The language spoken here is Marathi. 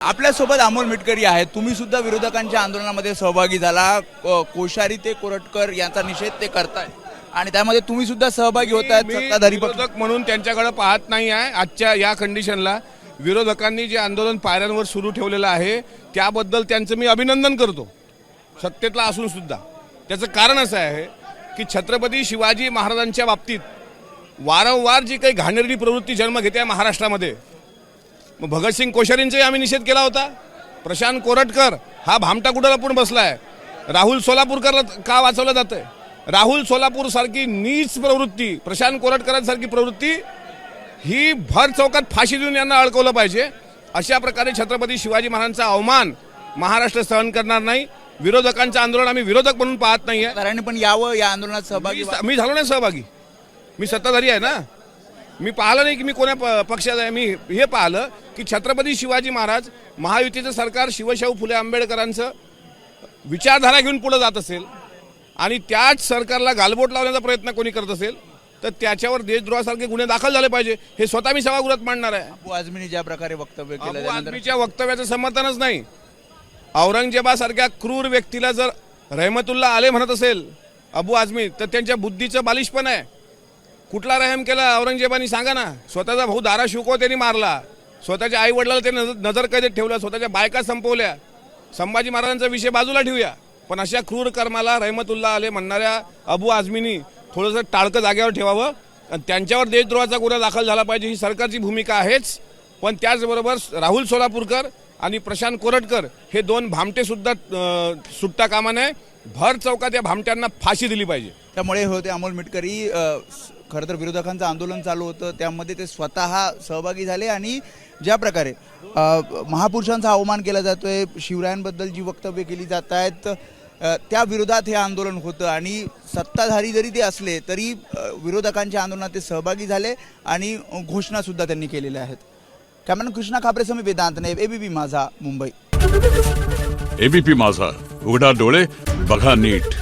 आपल्यासोबत अमोल मिटकरी आहेत। तुम्ही सुद्धा विरोधकांच्या आंदोलनामध्ये सहभागी झाला। कोश्यारी ते कोरटकर यांचा निषेध ते करताय आणि त्यामध्ये तुम्ही सुद्धा सहभागी होताय। सत्ताधारी विरोधक म्हणून त्यांच्याकडे पाहत नाही आहे। आजच्या या कंडिशनला विरोधकांनी जे आंदोलन पायऱ्यांवर सुरू ठेवलेलं आहे त्याबद्दल त्यांचं मी अभिनंदन करतो, सत्तेतला असून सुद्धा। त्याचं कारण असं आहे की छत्रपती शिवाजी महाराजांच्या बाबतीत वारंवार जी काही घाणेरडी प्रवृत्ती जन्म घेते महाराष्ट्रामध्ये, मग भगतसिंग कोश्यारींचाही आम्ही निषेध केला होता। प्रशांत कोरटकर हा भामटा कुठं लपून बसलाय, राहुल सोलापूरकर का वाचवलं जातंय? राहुल सोलापूर सारखी नीच प्रवृत्ती, प्रशांत कोरटकरांसारखी प्रवृत्ती ही भर चौकात फाशी देऊन यांना अडकवलं पाहिजे। अशा प्रकारे छत्रपती शिवाजी महाराजांचा अवमान महाराष्ट्र सहन करणार नाही। विरोधकांचं आंदोलन आम्ही विरोधक म्हणून पाहत नाहीये। कारण पण यावं या आंदोलनात सहभागी मी झालो नाही सहभागी, मी सत्ताधारी आहे ना। मी पाहिलं नाही की मी कोणत्या पक्षाचा आहे। मी हे पाहिलं की छत्रपती शिवाजी महाराज महायुतीचं सरकार शिवशाहू फुले आंबेडकरांचं विचारधारा घेऊन पुढे जात असेल आणि त्याच सरकारला गालबोट लावण्याचा प्रयत्न कोणी करत असेल तर त्याच्यावर देशद्रोहासारखे गुन्हे दाखल झाले पाहिजे। हे स्वतः मी सभागृहात मांडणार आहे। अबू आझमीने ज्या प्रकारे वक्तव्य केलं, अबू आझमीच्या वक्तव्याचं समर्थनच नाही। औरंगजेबासारख्या क्रूर व्यक्तीला जर रहमतुल्ला आले म्हणत असेल अबू आझमी, तर त्यांच्या बुद्धीचं बालिशपण आहे। कुठला रहम केला औरंगजेबानी सांगा ना? स्वतःचा भाऊ दारा शिवको त्यांनी मारला, स्वतःच्या आई वडिलाला त्यांनी नजर कैदेत ठेवलं, स्वतःच्या बायका संपवल्या। संभाजी महाराजांचा विषय बाजूला ठेवूया, पण अशा क्रूर कर्माला रहमतुल्ला आले म्हणणाऱ्या अबू आझमीनी थोडंसं टाळकं जागेवर ठेवावं आणि त्यांच्यावर देशद्रोहाचा गुन्हा दाखल झाला पाहिजे, ही सरकारची भूमिका आहेच। पण त्याचबरोबर राहुल सोलापूरकर आणि प्रशांत कोरटकर हे दोन भामटे सुद्धा सुट्टा कामा नये। भर चौकात या भामट्यांना फाशी दिली पाहिजे। त्यामुळे होते अमोल मिटकरी। खरं तर विरोधकांचं आंदोलन चालू होतं, त्यामध्ये ते स्वतः सहभागी झाले आणि ज्या प्रकारे महापुरुषांचा अवमान केला जातोय, शिवरायांबद्दल जी वक्तव्य केली जात आहेत त्या विरोधात हे आंदोलन होतं आणि सत्ताधारी जरी ते असले तरी विरोधकांच्या आंदोलनात ते सहभागी झाले आणि घोषणा सुद्धा त्यांनी केलेल्या आहेत। कॅमेरामॅन कृष्णा खापरेसह वेदांत नाईक, एबीपी माझा, मुंबई। एबीपी माझा, उघडा डोळे बघा नीट।